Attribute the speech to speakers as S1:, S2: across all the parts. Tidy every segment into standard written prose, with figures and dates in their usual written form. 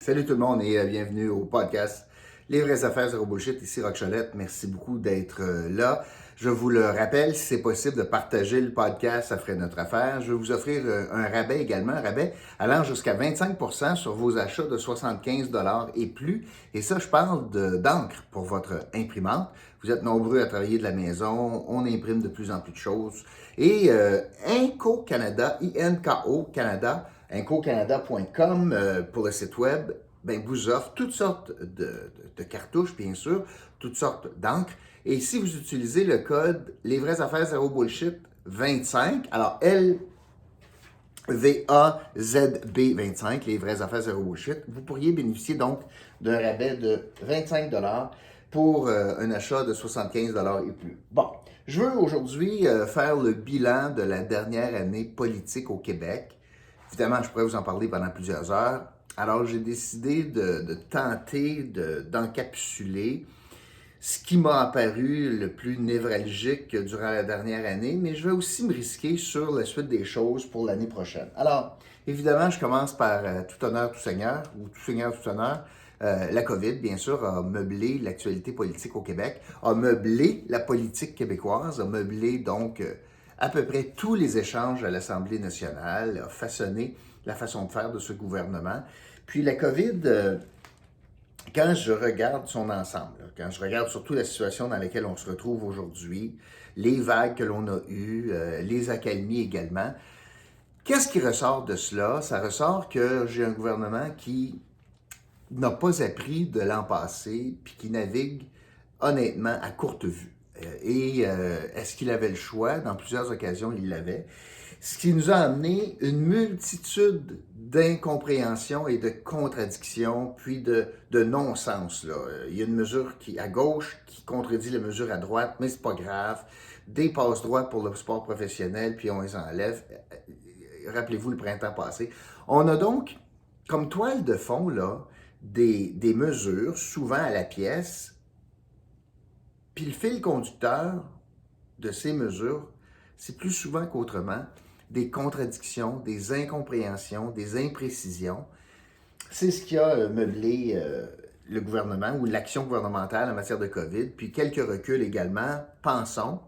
S1: Salut tout le monde et bienvenue au podcast Les vraies affaires zéro bullshit. Ici Roch Cholette. Merci beaucoup d'être là. Je vous le rappelle, si c'est possible de partager le podcast, ça ferait notre affaire. Je vais vous offrir un rabais également, un rabais allant jusqu'à 25% sur vos achats de 75 et plus. Et ça, je parle d'encre pour votre imprimante. Vous êtes nombreux à travailler de la maison, on imprime de plus en plus de choses. Et Inco Canada, INKO Canada, incocanada.com pour le site web, ben, vous offre toutes sortes de cartouches, bien sûr, toutes sortes d'encre. Et si vous utilisez le code Les vraies affaires zéro bullshit 25, alors LVAZB 25, les vraies affaires zéro bullshit, vous pourriez bénéficier donc d'un rabais de 25 pour un achat de 75 et plus. Bon, je veux aujourd'hui faire le bilan de la dernière année politique au Québec. Évidemment, je pourrais vous en parler pendant plusieurs heures. Alors, j'ai décidé de tenter d'encapsuler ce qui m'a apparu le plus névralgique durant la dernière année, mais je vais aussi me risquer sur la suite des choses pour l'année prochaine. Alors, évidemment, je commence par tout honneur, tout seigneur, ou tout seigneur, tout honneur. La COVID, bien sûr, a meublé l'actualité politique au Québec, a meublé la politique québécoise, a meublé donc à peu près tous les échanges à l'Assemblée nationale, a façonné la façon de faire de ce gouvernement. Puis la COVID, quand je regarde son ensemble, quand je regarde surtout la situation dans laquelle on se retrouve aujourd'hui, les vagues que l'on a eues, les accalmies également, qu'est-ce qui ressort de cela? Ça ressort que j'ai un gouvernement qui n'a pas appris de l'an passé, puis qui navigue honnêtement à courte vue. Est-ce qu'il avait le choix? Dans plusieurs occasions, il l'avait. Ce qui nous a amené une multitude d'incompréhensions et de contradictions, puis de non-sens. Là. Il y a une mesure qui, à gauche qui contredit la mesure à droite, mais c'est pas grave. Des passe-droits pour le sport professionnel, puis on les enlève. Rappelez-vous le printemps passé. On a donc, comme toile de fond, là, des mesures, souvent à la pièce, puis le fil conducteur de ces mesures, c'est plus souvent qu'autrement des contradictions, des incompréhensions, des imprécisions. C'est ce qui a meublé le gouvernement ou l'action gouvernementale en matière de COVID, puis quelques reculs également. Pensons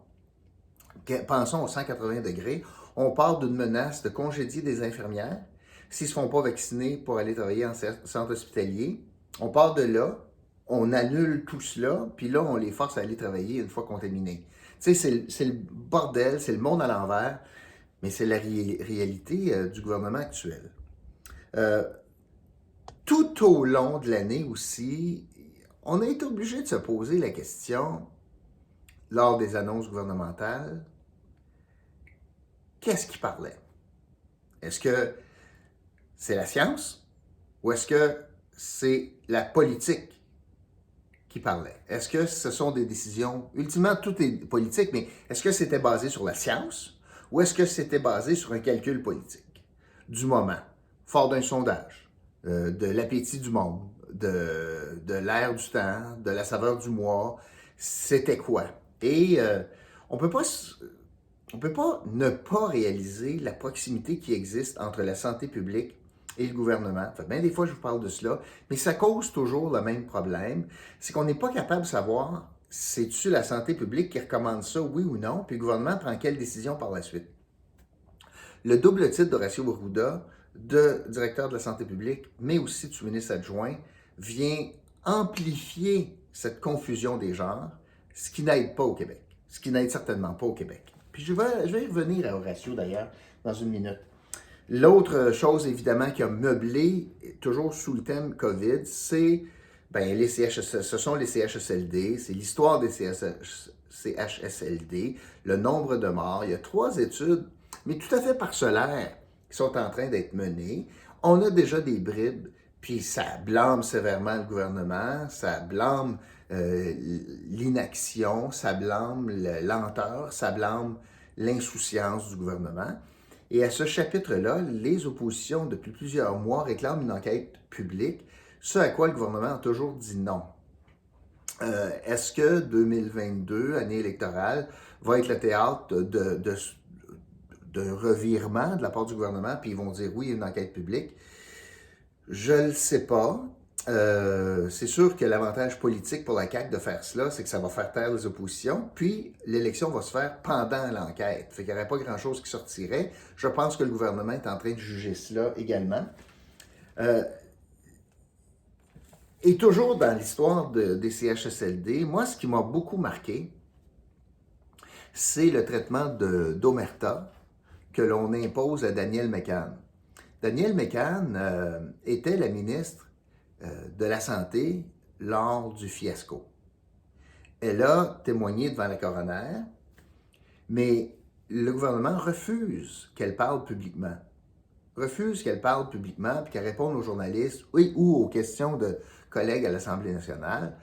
S1: au 180 degrés. On part d'une menace de congédier des infirmières s'ils ne se font pas vacciner pour aller travailler en centre hospitalier. On part de là, on annule tout cela, puis là, on les force à aller travailler une fois contaminés. Tu sais, c'est le bordel, c'est le monde à l'envers, mais c'est la réalité du gouvernement actuel. Euh, Tout au long de l'année aussi, on a été obligé de se poser la question, lors des annonces gouvernementales, qu'est-ce qui parlait? Est-ce que c'est la science ou est-ce que c'est la politique qui parlait? Est-ce que ce sont des décisions, ultimement tout est politique, mais est-ce que c'était basé sur la science ou est-ce que c'était basé sur un calcul politique du moment, fort d'un sondage, de l'appétit du monde, de l'air du temps, de la saveur du mois, c'était quoi? Et on peut pas on ne peut pas ne pas réaliser la proximité qui existe entre la santé publique et le gouvernement. Fait bien des fois, je vous parle de cela, mais ça cause toujours le même problème. C'est qu'on n'est pas capable de savoir c'est-tu la santé publique qui recommande ça, oui ou non, puis le gouvernement prend quelle décision par la suite. Le double titre d'Horacio Arruda, de directeur de la santé publique, mais aussi de sous-ministre adjoint, vient amplifier cette confusion des genres, ce qui n'aide pas au Québec. Ce qui n'aide certainement pas au Québec. Puis je vais y revenir à Horacio d'ailleurs dans une minute. L'autre chose évidemment qui a meublé, toujours sous le thème COVID, c'est les CHSLD, ce sont les CHSLD, c'est l'histoire des CHSLD, le nombre de morts. Il y a 3 études, mais tout à fait parcellaires, qui sont en train d'être menées. On a déjà des bribes, puis ça blâme sévèrement le gouvernement, ça blâme l'inaction, ça blâme la lenteur, ça blâme l'insouciance du gouvernement. Et à ce chapitre-là, les oppositions, depuis plusieurs mois, réclament une enquête publique, ce à quoi le gouvernement a toujours dit non. Est-ce que 2022, année électorale, va être le théâtre d'un revirement de la part du gouvernement, puis ils vont dire oui, une enquête publique? Je ne le sais pas. C'est sûr que l'avantage politique pour la CAQ de faire cela, c'est que ça va faire taire les oppositions, puis l'élection va se faire pendant l'enquête. Fait qu'il n'y aurait pas grand-chose qui sortirait. Je pense que le gouvernement est en train de juger cela également. Et toujours dans l'histoire des CHSLD, moi, ce qui m'a beaucoup marqué, c'est le traitement d'omerta que l'on impose à Danielle McCann. Danielle McCann était la ministre de la Santé lors du fiasco. Elle a témoigné devant la coroner, mais le gouvernement refuse qu'elle parle publiquement. Refuse qu'elle parle publiquement et qu'elle réponde aux journalistes ou aux questions de collègues à l'Assemblée nationale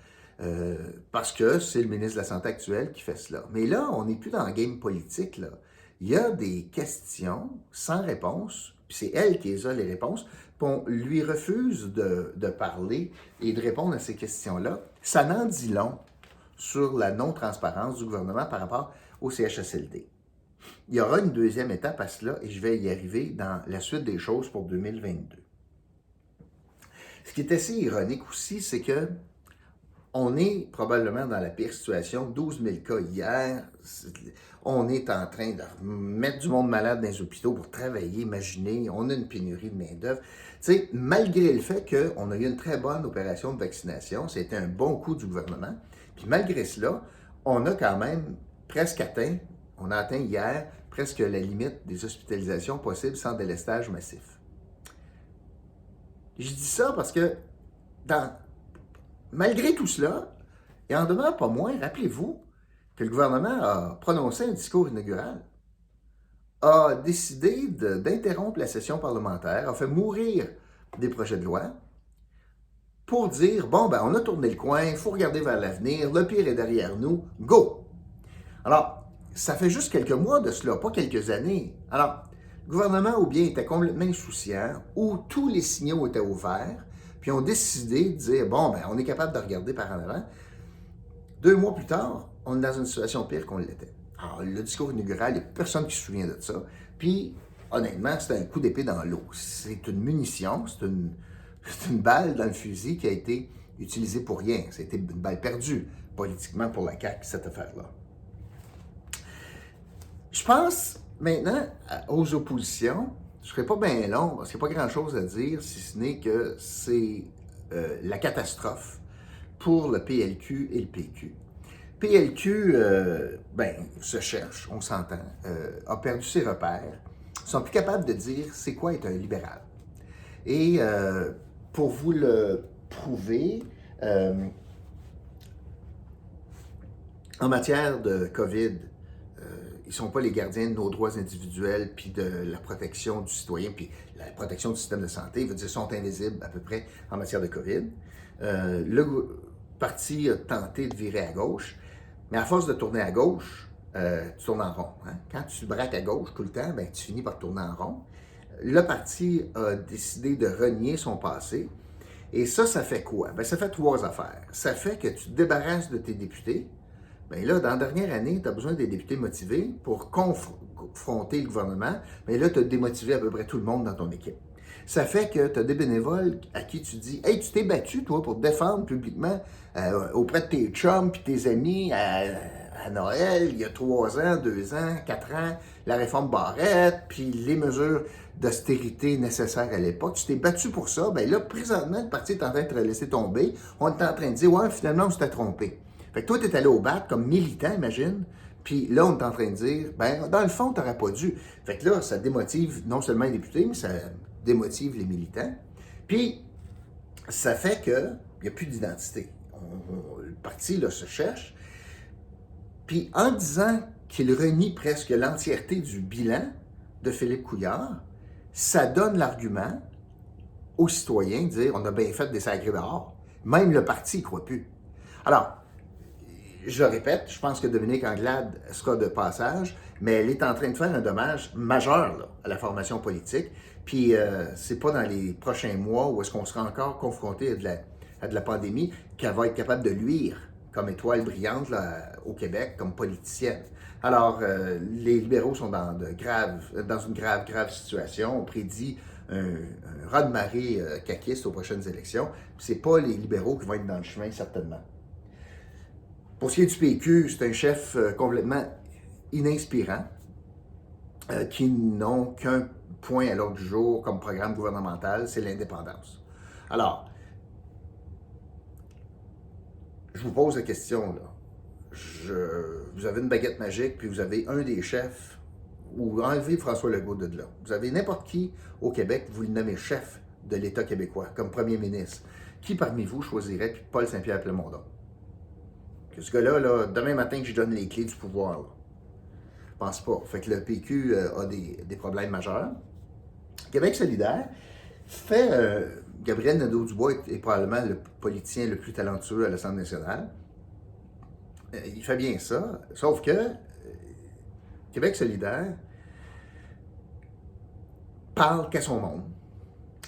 S1: parce que c'est le ministre de la Santé actuel qui fait cela. Mais là, on n'est plus dans le game politique, là. Il y a des questions sans réponse, puis c'est elle qui les a les réponses, puis on lui refuse de parler et de répondre à ces questions-là. Ça n'en dit long sur la non-transparence du gouvernement par rapport au CHSLD. Il y aura une deuxième étape à cela et je vais y arriver dans la suite des choses pour 2022. Ce qui est assez ironique aussi, c'est que on est probablement dans la pire situation. 12 000 cas hier. On est en train de mettre du monde malade dans les hôpitaux pour travailler, imaginez. On a une pénurie de main-d'œuvre. Tu sais, malgré le fait qu'on a eu une très bonne opération de vaccination, c'était un bon coup du gouvernement. Puis malgré cela, on a quand même presque atteint, on a atteint hier presque la limite des hospitalisations possibles sans délestage massif. Je dis ça parce que malgré tout cela, il en demeure pas moins, rappelez-vous, que le gouvernement a prononcé un discours inaugural, a décidé d'interrompre la session parlementaire, a fait mourir des projets de loi pour dire, bon, ben on a tourné le coin, il faut regarder vers l'avenir, le pire est derrière nous, go! Alors, ça fait juste quelques mois de cela, pas quelques années. Alors, le gouvernement ou bien était complètement insouciant, ou tous les signaux étaient ouverts, puis ont décidé de dire, bon, ben on est capable de regarder par en avant. 2 mois plus tard, on est dans une situation pire qu'on l'était. Alors, le discours inaugural, il n'y a personne qui se souvient de ça. Puis, honnêtement, c'est un coup d'épée dans l'eau. C'est une munition, c'est une balle dans le fusil qui a été utilisée pour rien. C'était une balle perdue, politiquement, pour la CAQ, cette affaire-là. Je pense maintenant aux oppositions. Je ne serai pas bien long, parce qu'il n'y a pas grand-chose à dire, si ce n'est que c'est la catastrophe pour le PLQ et le PQ. PLQ, se cherche, on s'entend, a perdu ses repères, sont plus capables de dire c'est quoi être un libéral. Et pour vous le prouver, en matière de COVID, ils ne sont pas les gardiens de nos droits individuels puis de la protection du citoyen puis la protection du système de santé. Ils sont invisibles à peu près en matière de COVID. Le parti a tenté de virer à gauche, mais à force de tourner à gauche, tu tournes en rond. Hein? Quand tu braques à gauche tout le temps, ben, tu finis par tourner en rond. Le parti a décidé de renier son passé. Et ça fait quoi? Ben, ça fait 3 affaires. Ça fait que tu te débarrasses de tes députés. Bien là, dans la dernière année, tu as besoin des députés motivés pour confronter le gouvernement. Mais là, tu as démotivé à peu près tout le monde dans ton équipe. Ça fait que tu as des bénévoles à qui tu dis « Hey, tu t'es battu, toi, pour défendre publiquement auprès de tes chums puis tes amis à Noël, il y a 3 ans, 2 ans, 4 ans, la réforme Barrette, puis les mesures d'austérité nécessaires à l'époque. Tu t'es battu pour ça. Bien là, présentement, le parti est en train de te laisser tomber. On est en train de dire « Ouais, finalement, on s'était trompé. » Fait que toi, tu es allé au bat comme militant, imagine. Puis là, on est en train de dire, ben, dans le fond, tu n'aurais pas dû. Fait que là, ça démotive non seulement les députés, mais ça démotive les militants. Puis, ça fait qu'il n'y a plus d'identité. Le parti, là, se cherche. Puis, en disant qu'il renie presque l'entièreté du bilan de Philippe Couillard, ça donne l'argument aux citoyens de dire, on a bien fait des sacrés dehors. Même le parti ne croit plus. Alors, je le répète, je pense que Dominique Anglade sera de passage, mais elle est en train de faire un dommage majeur là, à la formation politique. Puis, c'est pas dans les prochains mois où est-ce qu'on sera encore confronté à de la pandémie qu'elle va être capable de luire comme étoile brillante là, au Québec, comme politicienne. Alors, les libéraux sont dans une grave situation. On prédit un raz-de-marée caquiste aux prochaines élections. Ce n'est pas les libéraux qui vont être dans le chemin, certainement. Pour ce qui est du PQ, c'est un chef complètement ininspirant, qui n'ont qu'un point à l'ordre du jour comme programme gouvernemental, c'est l'indépendance. Alors, je vous pose la question, là. Vous avez une baguette magique, puis vous avez un des chefs, ou enlevez François Legault de là. Vous avez n'importe qui au Québec, vous le nommez chef de l'État québécois, comme premier ministre. Qui parmi vous choisirait puis Paul Saint-Pierre Plamondon? Que ce gars-là, là, demain matin que je donne les clés du pouvoir, là, je pense pas. Fait que le PQ a des problèmes majeurs. Québec solidaire fait... Gabriel Nadeau-Dubois est probablement le politicien le plus talentueux à l'Assemblée nationale. Il fait bien ça, sauf que Québec solidaire parle qu'à son monde.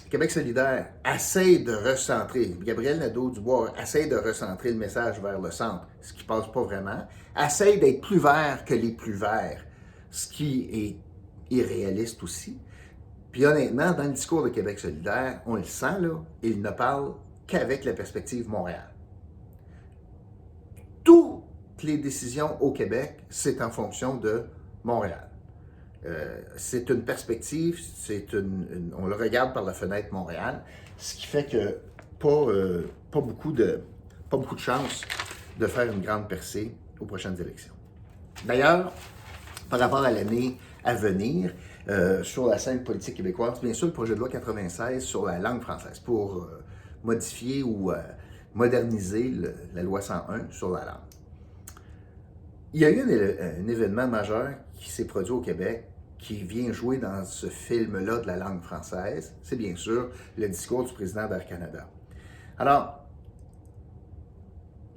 S1: Québec solidaire essaie de recentrer, Gabriel Nadeau-Dubois essaie de recentrer le message vers le centre, ce qui ne passe pas vraiment, essaie d'être plus vert que les plus verts, ce qui est irréaliste aussi. Puis honnêtement, dans le discours de Québec solidaire, on le sent, là, il ne parle qu'avec la perspective Montréal. Toutes les décisions au Québec, c'est en fonction de Montréal. C'est une perspective, on le regarde par la fenêtre Montréal, ce qui fait que pas beaucoup de chance de faire une grande percée aux prochaines élections. D'ailleurs, par rapport à l'année à venir, sur la scène politique québécoise, bien sûr, le projet de loi 96 sur la langue française pour modifier ou moderniser la loi 101 sur la langue. Il y a eu un événement majeur qui s'est produit au Québec qui vient jouer dans ce film-là de la langue française. C'est bien sûr le discours du président d'Air Canada. Alors,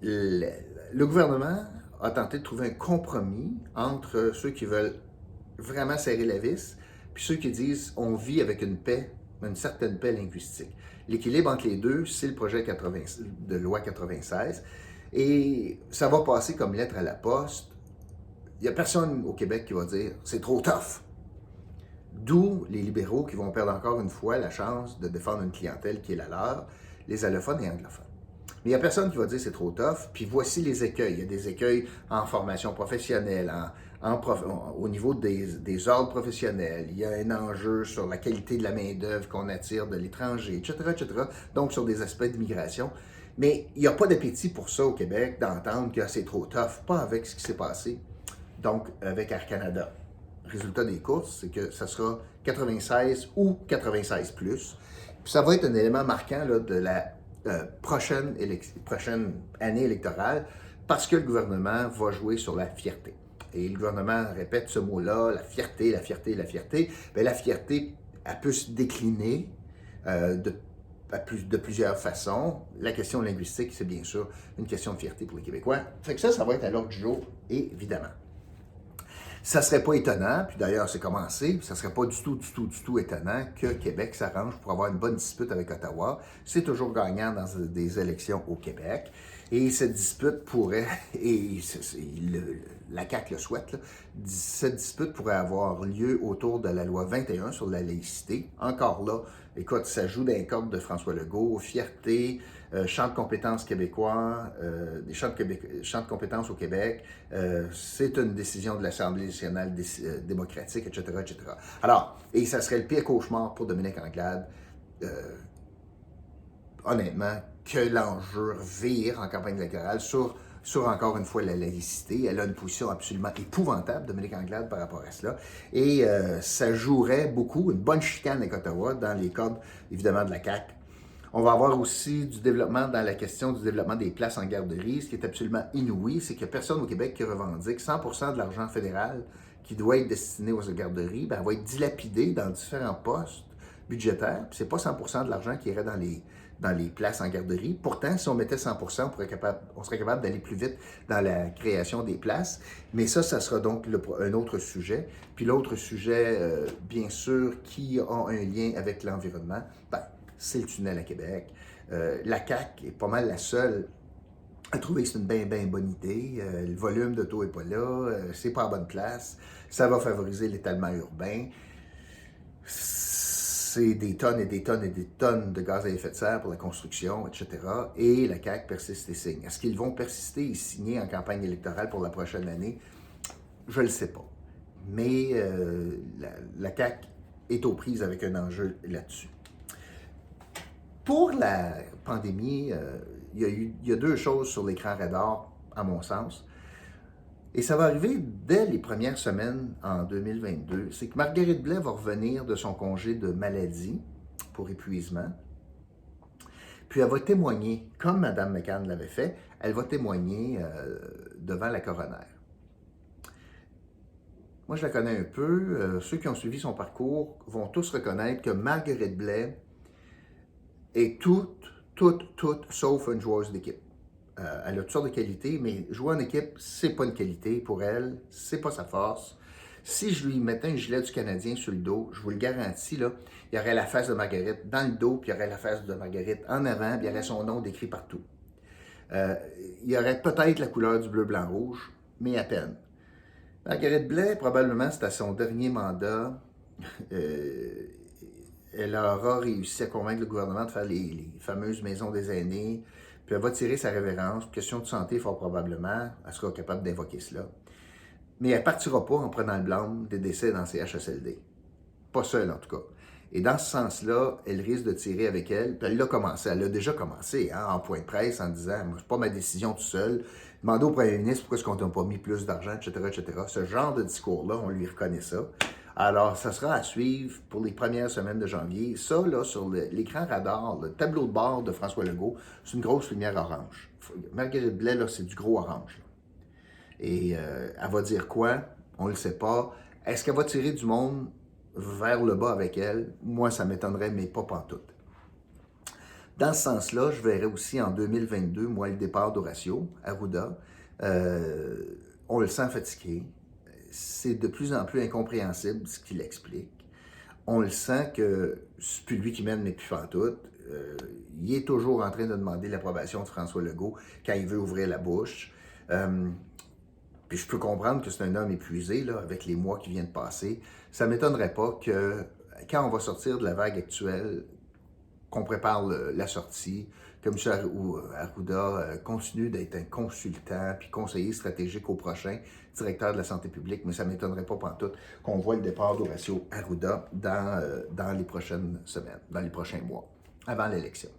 S1: le gouvernement a tenté de trouver un compromis entre ceux qui veulent vraiment serrer la vis puis ceux qui disent on vit avec une paix, une certaine paix linguistique. L'équilibre entre les deux, c'est le projet de loi 96. Et ça va passer comme lettre à la poste. Il n'y a personne au Québec qui va dire « c'est trop tough ». D'où les libéraux qui vont perdre encore une fois la chance de défendre une clientèle qui est la leur, les allophones et anglophones. Mais il n'y a personne qui va dire « c'est trop tough », puis voici les écueils. Il y a des écueils en formation professionnelle, au niveau des ordres professionnels. Il y a un enjeu sur la qualité de la main-d'œuvre qu'on attire de l'étranger, etc., etc. Donc, sur des aspects d'immigration. Mais il n'y a pas d'appétit pour ça au Québec, d'entendre que c'est trop tough, pas avec ce qui s'est passé, donc avec Air Canada. Résultat des courses, c'est que ça sera 96 ou 96+. Puis ça va être un élément marquant là, de la prochaine année électorale parce que le gouvernement va jouer sur la fierté. Et le gouvernement répète ce mot-là, la fierté, la fierté, la fierté. Bien, la fierté, elle peut se décliner de plusieurs façons. La question linguistique, c'est bien sûr une question de fierté pour les Québécois. Fait que ça va être à l'ordre du jour, évidemment. Ça ne serait pas étonnant, puis d'ailleurs c'est commencé, ça ne serait pas du tout étonnant que Québec s'arrange pour avoir une bonne dispute avec Ottawa. C'est toujours gagnant dans des élections au Québec. Et cette dispute pourrait, et la CAQ le souhaite, là, cette dispute pourrait avoir lieu autour de la loi 21 sur la laïcité. Encore là, écoute, ça joue dans les cordes de François Legault, fierté, champ de compétences québécois, des champs de compétences au Québec, c'est une décision de l'Assemblée nationale démocratique, etc., etc. Alors, et ça serait le pire cauchemar pour Dominique Anglade, honnêtement, que l'enjeu vire en campagne électorale sur encore une fois la laïcité. Elle a une position absolument épouvantable, Dominique Anglade, par rapport à cela. Et ça jouerait beaucoup, une bonne chicane avec Ottawa, dans les cordes, évidemment, de la CAQ. On va avoir aussi du développement dans la question du développement des places en garderie. Ce qui est absolument inouï, c'est qu'il n'y a personne au Québec qui revendique 100% de l'argent fédéral qui doit être destiné aux garderies, ben, va être dilapidé dans différents postes budgétaires. Puis c'est pas 100% de l'argent qui irait dans les places en garderie. Pourtant, si on mettait 100%, on serait capable d'aller plus vite dans la création des places. Mais ça sera donc un autre sujet. Puis l'autre sujet, bien sûr, qui a un lien avec l'environnement, ben, c'est le tunnel à Québec. La CAQ est pas mal la seule à trouver que c'est une bien bonne idée. Le volume d'auto n'est pas là, c'est pas à bonne place. Ça va favoriser l'étalement urbain. c'est des tonnes et des tonnes et des tonnes de gaz à effet de serre pour la construction, etc. Et la CAQ persiste et signe. Est-ce qu'ils vont persister et signer en campagne électorale pour la prochaine année? Je ne le sais pas. Mais la CAQ est aux prises avec un enjeu là-dessus. Pour la pandémie, il y a deux choses sur l'écran radar, à mon sens. Et ça va arriver dès les premières semaines en 2022. C'est que Marguerite Blais va revenir de son congé de maladie pour épuisement. Puis elle va témoigner, comme Mme McCann l'avait fait, elle va témoigner devant la coroner. Moi, je la connais un peu. Ceux qui ont suivi son parcours vont tous reconnaître que Marguerite Blais est toute, sauf une joueuse d'équipe. Elle a toutes sortes de qualités, mais jouer en équipe, c'est pas une qualité pour elle, c'est pas sa force. Si je lui mettais un gilet du Canadien sur le dos, je vous le garantis, là, il y aurait la face de Marguerite dans le dos, puis il y aurait la face de Marguerite en avant, puis il y aurait son nom décrit partout. Il y aurait peut-être la couleur du bleu, blanc, rouge, mais à peine. Marguerite Blais, probablement, c'est à son dernier mandat. Elle aura réussi à convaincre le gouvernement de faire les fameuses maisons des aînés, puis elle va tirer sa révérence. Question de santé, fort probablement, elle sera capable d'invoquer cela. Mais elle ne partira pas en prenant le blâme des décès dans ces CHSLD. Pas seule, en tout cas. Et dans ce sens-là, elle risque de tirer avec elle. Puis elle l'a commencé, elle a déjà commencé, hein, en point de presse, en disant « c'est pas ma décision tout seul. Demandez au premier ministre pourquoi est-ce qu'on n'a pas mis plus d'argent, etc., etc. » Ce genre de discours-là, on lui reconnaît ça. Alors, ça sera à suivre pour les premières semaines de janvier. Ça, là, sur l'écran radar, le tableau de bord de François Legault, c'est une grosse lumière orange. Marguerite Blais, là, c'est du gros orange. Là. Et elle va dire quoi? On ne le sait pas. Est-ce qu'elle va tirer du monde vers le bas avec elle? Moi, ça m'étonnerait, mais pas pantoute. Dans ce sens-là, je verrai aussi en 2022, moi, le départ d'Horacio Arruda. On le sent fatigué. C'est de plus en plus incompréhensible ce qu'il explique. On le sent que c'est plus lui qui mène les plus pantoutes. Il est toujours en train de demander l'approbation de François Legault quand il veut ouvrir la bouche. Puis je peux comprendre que c'est un homme épuisé, là, avec les mois qui viennent de passer. Ça ne m'étonnerait pas que quand on va sortir de la vague actuelle, qu'on prépare la sortie, que M. Arruda continue d'être un consultant puis conseiller stratégique au prochain directeur de la santé publique, mais ça ne m'étonnerait pas pantoute qu'on voit le départ d'Horacio Arruda dans les prochaines semaines, dans les prochains mois, avant l'élection.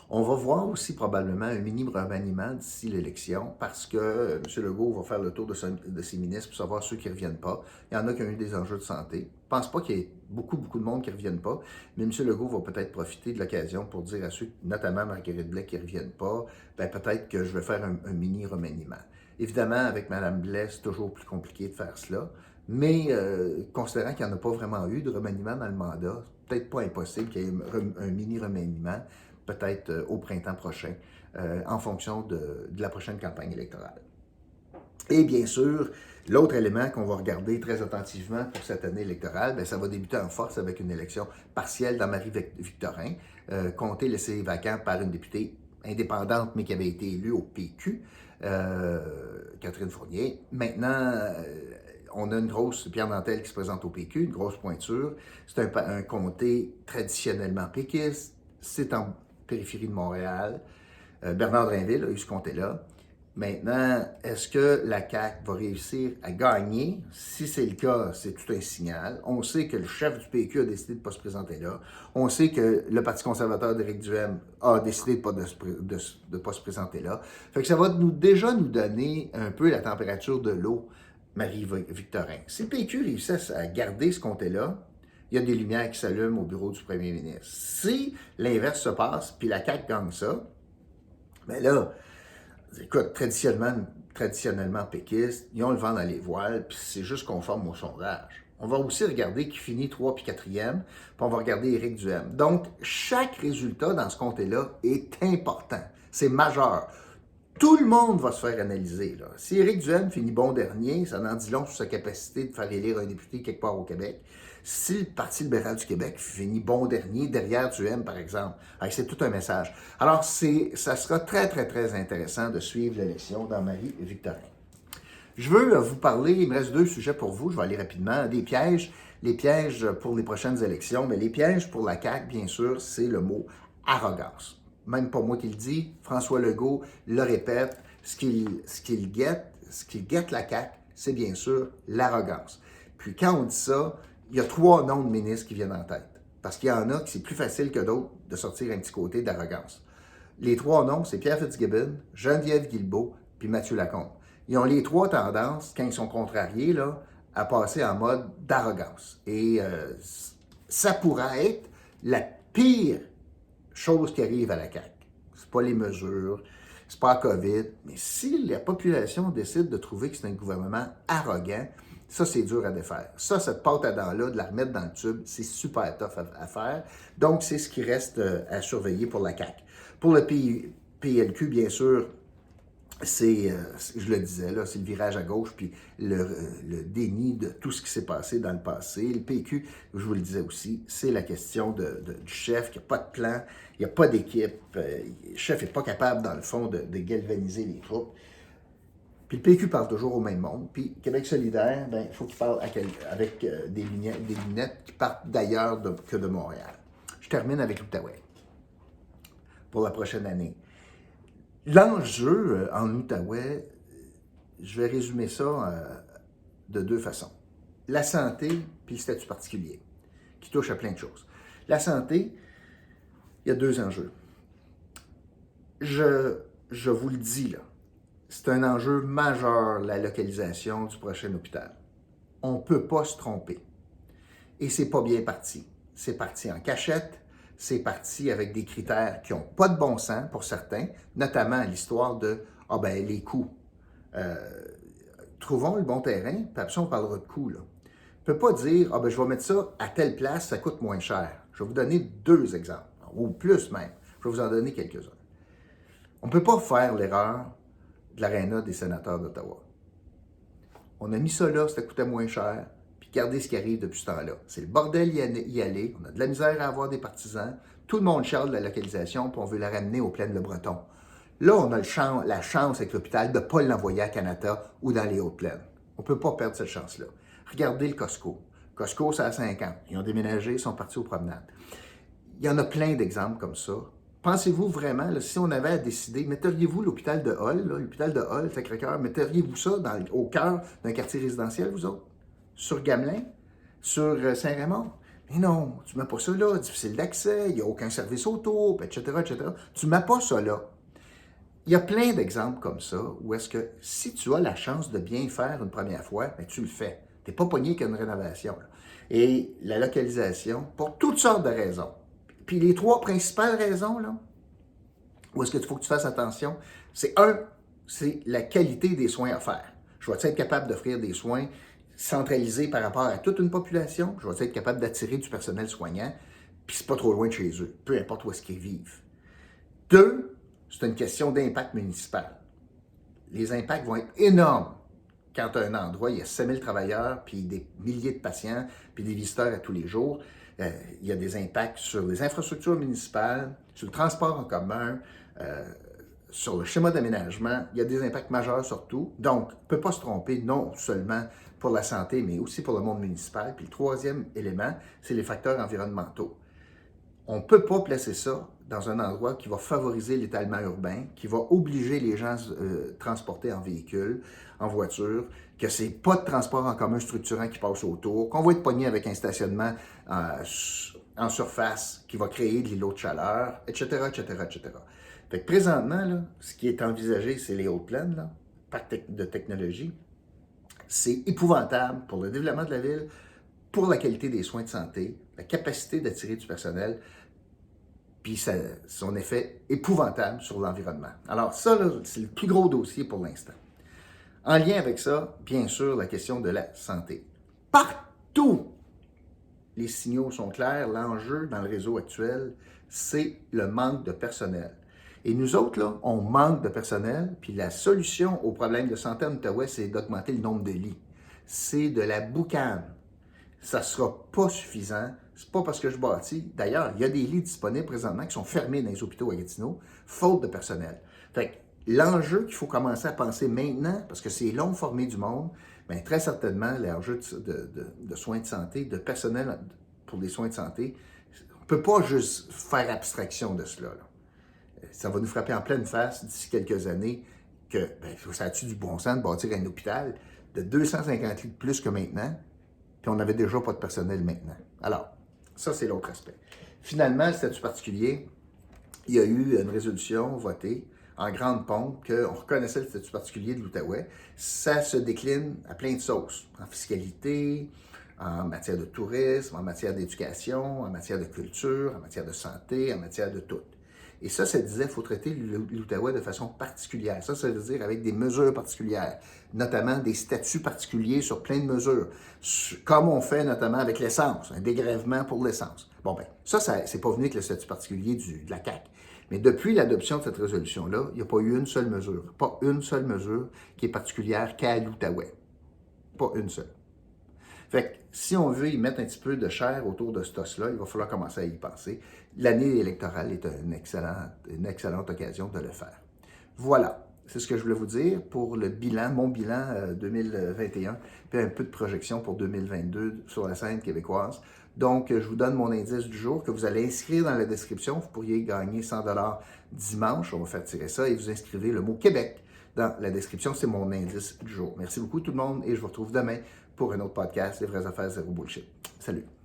S1: On va voir aussi probablement un mini remaniement d'ici l'élection parce que M. Legault va faire le tour de ses ministres pour savoir ceux qui ne reviennent pas. Il y en a qui ont eu des enjeux de santé. Je ne pense pas qu'il y ait beaucoup de monde qui ne reviennent pas, mais M. Legault va peut-être profiter de l'occasion pour dire à ceux, notamment Marguerite Blais, qui ne reviennent pas, ben peut-être que je vais faire un mini remaniement. Évidemment, avec Mme Blais, c'est toujours plus compliqué de faire cela, mais considérant qu'il n'y en a pas vraiment eu de remaniement dans le mandat, c'est peut-être pas impossible qu'il y ait un mini remaniement peut-être au printemps prochain, en fonction de la prochaine campagne électorale. Et bien sûr, l'autre élément qu'on va regarder très attentivement pour cette année électorale, bien, ça va débuter en force avec une élection partielle dans Marie-Victorin, comté laissé vacant par une députée indépendante, mais qui avait été élue au PQ, Catherine Fournier. Maintenant, on a une grosse Pierre Nantel qui se présente au PQ, une grosse pointure. C'est un comté traditionnellement péquiste. C'est en périphérie de Montréal. Bernard Drinville a eu ce comté-là. Maintenant, est-ce que la CAQ va réussir à gagner? Si c'est le cas, c'est tout un signal. On sait que le chef du PQ a décidé de ne pas se présenter là. On sait que le Parti conservateur d'Éric Duhaime a décidé de ne pas se présenter là. Fait que ça va déjà nous donner un peu la température de l'eau, Marie-Victorin. Si le PQ réussit à garder ce comté-là, il y a des lumières qui s'allument au bureau du premier ministre. Si l'inverse se passe, puis la CAQ gagne ça, bien là, écoute, traditionnellement péquistes, ils ont le vent dans les voiles, puis c'est juste conforme au sondage. On va aussi regarder qui finit 3 puis 4e, puis on va regarder Éric Duhaime. Donc, chaque résultat dans ce comté-là est important. C'est majeur. Tout le monde va se faire analyser. Là. Si Éric Duhaime finit bon dernier, ça en dit long sur sa capacité de faire élire un député quelque part au Québec. Si le Parti libéral du Québec finit bon dernier derrière Duhaime, par exemple, c'est tout un message. Alors, ça sera très, très, très intéressant de suivre l'élection dans Marie-Victorin. Je veux vous parler, il me reste 2 sujets pour vous, je vais aller rapidement, des pièges les pièges pour les prochaines élections, mais les pièges pour la CAQ, bien sûr, c'est le mot arrogance. Même pas moi qui le dis, François Legault le répète, ce qu'il guette la CAQ, c'est bien sûr l'arrogance. Puis quand on dit ça, il y a 3 noms de ministres qui viennent en tête. Parce qu'il y en a qui c'est plus facile que d'autres de sortir un petit côté d'arrogance. Les 3 noms, c'est Pierre Fitzgibbon, Geneviève Guilbeault, puis Mathieu Lacombe. Ils ont les 3 tendances, quand ils sont contrariés, là, à passer en mode d'arrogance. Et ça pourrait être la pire chose qui arrive à la CAQ. C'est pas les mesures, c'est pas la COVID, mais si la population décide de trouver que c'est un gouvernement arrogant, ça, c'est dur à défaire. Ça, cette pâte à dents-là, de la remettre dans le tube, c'est super tough à faire. Donc, c'est ce qui reste à surveiller pour la CAQ. Pour le PLQ, bien sûr, c'est, je le disais, là, c'est le virage à gauche, puis le déni de tout ce qui s'est passé dans le passé. Le PQ, je vous le disais aussi, c'est la question du chef, qui n'a pas de plan, il n'y a pas d'équipe, le chef n'est pas capable, dans le fond, de galvaniser les troupes. Puis le PQ parle toujours au même monde. Puis Québec solidaire, il faut qu'il parle avec des lunettes qui partent d'ailleurs que de Montréal. Je termine avec l'Outaouais pour la prochaine année. L'enjeu en Outaouais, je vais résumer ça de 2 façons. La santé puis le statut particulier, qui touche à plein de choses. La santé, il y a 2 enjeux. Je vous le dis là, c'est un enjeu majeur, la localisation du prochain hôpital. On ne peut pas se tromper. Et c'est pas bien parti. C'est parti en cachette, c'est parti avec des critères qui n'ont pas de bon sens pour certains, notamment l'histoire de les coûts. Trouvons le bon terrain, puis après on parlera de coûts. Là. On ne peut pas dire je vais mettre ça à telle place, ça coûte moins cher. Je vais vous donner 2 exemples, ou plus même. Je vais vous en donner quelques-uns. On ne peut pas faire l'erreur de l'aréna des sénateurs d'Ottawa. On a mis ça là, ça coûtait moins cher, puis regardez ce qui arrive depuis ce temps-là. C'est le bordel y aller, on a de la misère à avoir des partisans, tout le monde charle de la localisation, puis on veut la ramener aux plaines de Breton. Là, on a la chance avec l'hôpital de ne pas l'envoyer à Canada ou dans les Hautes-Plaines. On ne peut pas perdre cette chance-là. Regardez le Costco. Costco, ça a 5 ans. Ils ont déménagé, ils sont partis aux promenades. Il y en a plein d'exemples comme ça. Pensez-vous vraiment, là, si on avait à décider, metteriez-vous l'hôpital de Hull, l'hôpital de Hull, Sacré-Cœur, metteriez-vous ça au cœur d'un quartier résidentiel, vous autres? Sur Gamelin? Sur Saint-Raymond? Mais non, tu ne mets pas ça là, difficile d'accès, il n'y a aucun service autour, etc., etc. Tu ne mets pas ça là. Il y a plein d'exemples comme ça où est-ce que si tu as la chance de bien faire une première fois, tu le fais. Tu n'es pas pogné qu'une rénovation. Là. Et la localisation, pour toutes sortes de raisons. Puis les 3 principales raisons, là, où est-ce qu'il faut que tu fasses attention, c'est c'est la qualité des soins offerts. Je vais être capable d'offrir des soins centralisés par rapport à toute une population. Je vais être capable d'attirer du personnel soignant, puis c'est pas trop loin de chez eux, peu importe où est-ce qu'ils vivent. 2, c'est une question d'impact municipal. Les impacts vont être énormes quand tu as un endroit, il y a 5000 travailleurs, puis des milliers de patients, puis des visiteurs à tous les jours. Il y a des impacts sur les infrastructures municipales, sur le transport en commun, sur le schéma d'aménagement. Il y a des impacts majeurs sur tout. Donc, on ne peut pas se tromper, non seulement pour la santé, mais aussi pour le monde municipal. Puis le 3e élément, c'est les facteurs environnementaux. On ne peut pas placer ça dans un endroit qui va favoriser l'étalement urbain, qui va obliger les gens à se transporter en véhicule, en voiture, que c'est pas de transport en commun structurant qui passe autour, qu'on va être pogné avec un stationnement en surface qui va créer de l'îlot de chaleur, etc., etc., etc. Fait que présentement, là, ce qui est envisagé, c'est les Hautes-Plaines, là, parc de technologie. C'est épouvantable pour le développement de la ville, pour la qualité des soins de santé, la capacité d'attirer du personnel, puis son effet épouvantable sur l'environnement. Alors ça, là, c'est le plus gros dossier pour l'instant. En lien avec ça, bien sûr, la question de la santé. Partout, les signaux sont clairs. L'enjeu dans le réseau actuel, c'est le manque de personnel. Et nous autres, là, on manque de personnel, puis la solution au problème de santé en Outaouais, c'est d'augmenter le nombre de lits. C'est de la boucane. Ça ne sera pas suffisant. C'est pas parce que je bâtis. D'ailleurs, il y a des lits disponibles présentement qui sont fermés dans les hôpitaux à Gatineau, faute de personnel. Fait que l'enjeu qu'il faut commencer à penser maintenant, parce que c'est long de former du monde, bien, très certainement, l'enjeu de soins de santé, de personnel pour les soins de santé, on ne peut pas juste faire abstraction de cela. Là. Ça va nous frapper en pleine face d'ici quelques années que ça a-tu du bon sens de bâtir un hôpital de 250 lits de plus que maintenant, puis on n'avait déjà pas de personnel maintenant. Alors, ça, c'est l'autre aspect. Finalement, le statut particulier, il y a eu une résolution votée en grande pompe qu'on reconnaissait le statut particulier de l'Outaouais. Ça se décline à plein de sauces, en fiscalité, en matière de tourisme, en matière d'éducation, en matière de culture, en matière de santé, en matière de tout. Et ça disait qu'il faut traiter l'Outaouais de façon particulière. Ça veut dire avec des mesures particulières, notamment des statuts particuliers sur plein de mesures, comme on fait notamment avec l'essence, un dégrèvement pour l'essence. Bon, ben, ça c'est pas venu avec le statut particulier de la CAQ. Mais depuis l'adoption de cette résolution-là, il n'y a pas eu une seule mesure, qui est particulière qu'à l'Outaouais. Pas une seule. Fait que si on veut y mettre un petit peu de chair autour de ce os-là, il va falloir commencer à y penser. L'année électorale est une excellente occasion de le faire. Voilà, c'est ce que je voulais vous dire pour le bilan, mon bilan 2021, puis un peu de projection pour 2022 sur la scène québécoise. Donc, je vous donne mon indice du jour que vous allez inscrire dans la description. Vous pourriez gagner 100 $ dimanche. On va faire tirer ça et vous inscrivez le mot Québec dans la description. C'est mon indice du jour. Merci beaucoup tout le monde et je vous retrouve demain pour un autre podcast, Les vraies affaires zéro bullshit. Salut!